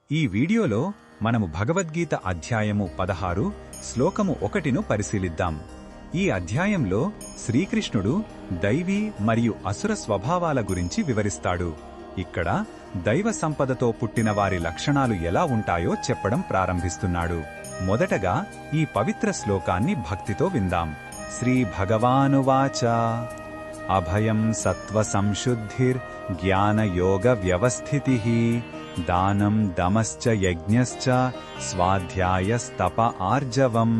ఈ వీడియోలో మనము భగవద్గీత అధ్యాయము 16 శ్లోకము 1ను పరిశీలిద్దాం. ఈ అధ్యాయంలో శ్రీకృష్ణుడు దైవీ మరియు అసుర స్వభావాల గురించి వివరిస్తాడు. ఇక్కడ దైవ సంపదతో పుట్టిన వారి లక్షణాలు ఎలా ఉంటాయో చెప్పడం ప్రారంభిస్తున్నాడు. మొదటగా ఈ పవిత్ర శ్లోకాన్ని భక్తితో విందాం. శ్రీ భగవానువాచ అభయం సత్వ సంశుద్ధిర్ జ్ఞాన యోగ వ్యవస్థితిః దానం దమశ్చ యజ్ఞశ్చ స్వాధ్యాయస్తప ఆర్జవం.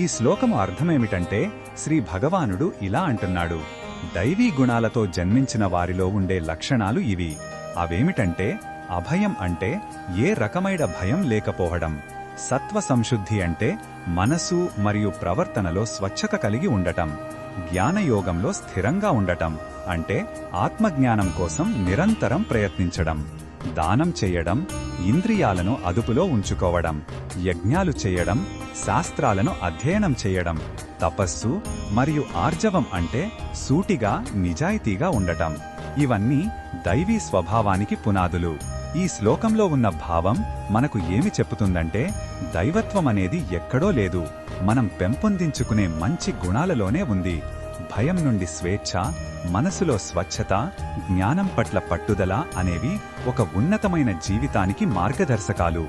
ఈ శ్లోకము అర్థమేమిటంటే శ్రీ భగవానుడు ఇలా అంటున్నాడు, దైవీ గుణాలతో జన్మించిన వారిలో ఉండే లక్షణాలు ఇవి. అవేమిటంటే అభయం అంటే ఏ రకమైన భయం లేకపోవడం, సత్వ సంశుద్ధి అంటే మనసు మరియు ప్రవర్తనలో స్వచ్ఛత కలిగి ఉండటం, జ్ఞానయోగంలో స్థిరంగా ఉండటం అంటే ఆత్మజ్ఞానం కోసం నిరంతరం ప్రయత్నించడం, దానం చేయడం, ఇంద్రియాలను అదుపులో ఉంచుకోవడం, యజ్ఞాలు చేయడం, శాస్త్రాలను అధ్యయనం చేయడం, తపస్సు మరియు ఆర్జవం అంటే సూటిగా నిజాయితీగా ఉండటం. ఇవన్నీ దైవీ స్వభావానికి పునాదులు. ఈ శ్లోకంలో ఉన్న భావం మనకు ఏమి చెప్పుతుందంటే దైవత్వం అనేది ఎక్కడో లేదు, మనం పెంపొందించుకునే మంచి గుణాలలోనే ఉంది. భయం నుండి స్వేచ్ఛ, మనసులో స్వచ్ఛత, జ్ఞానం పట్ల పట్టుదల అనేవి ఒక ఉన్నతమైన జీవితానికి మార్గదర్శకాలు.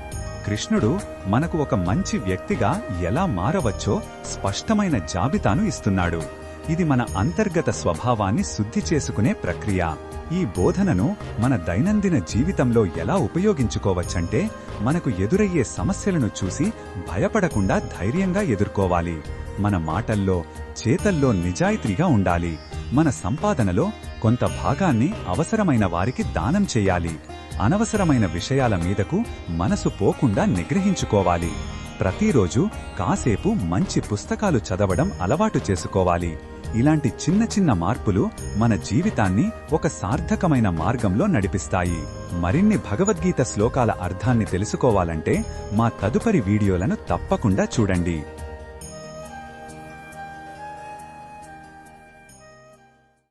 కృష్ణుడు మనకు ఒక మంచి వ్యక్తిగా ఎలా మారవచ్చో స్పష్టమైన జాబితాను ఇస్తున్నాడు. ఇది మన అంతర్గత స్వభావాన్ని శుద్ధి చేసుకునే ప్రక్రియ. ఈ బోధనను మన దైనందిన జీవితంలో ఎలా ఉపయోగించుకోవచ్చంటే మనకు ఎదురయ్యే సమస్యలను చూసి భయపడకుండా ధైర్యంగా ఎదుర్కోవాలి. మన మాటల్లో, చేతల్లో నిజాయితీగా ఉండాలి. మన సంపాదనలో కొంత భాగాన్ని అవసరమైన వారికి దానం చేయాలి. అనవసరమైన విషయాల మీదకు మనసు పోకుండా నిగ్రహించుకోవాలి. ప్రతిరోజు కాసేపు మంచి పుస్తకాలు చదవడం అలవాటు చేసుకోవాలి. ఇలాంటి చిన్న చిన్న మార్పులు మన జీవితాన్ని ఒక సార్థకమైన మార్గంలో నడిపిస్తాయి. మరిన్ని భగవద్గీత శ్లోకాల అర్థాన్ని తెలుసుకోవాలంటే మా తదుపరి వీడియోలను తప్పకుండా చూడండి.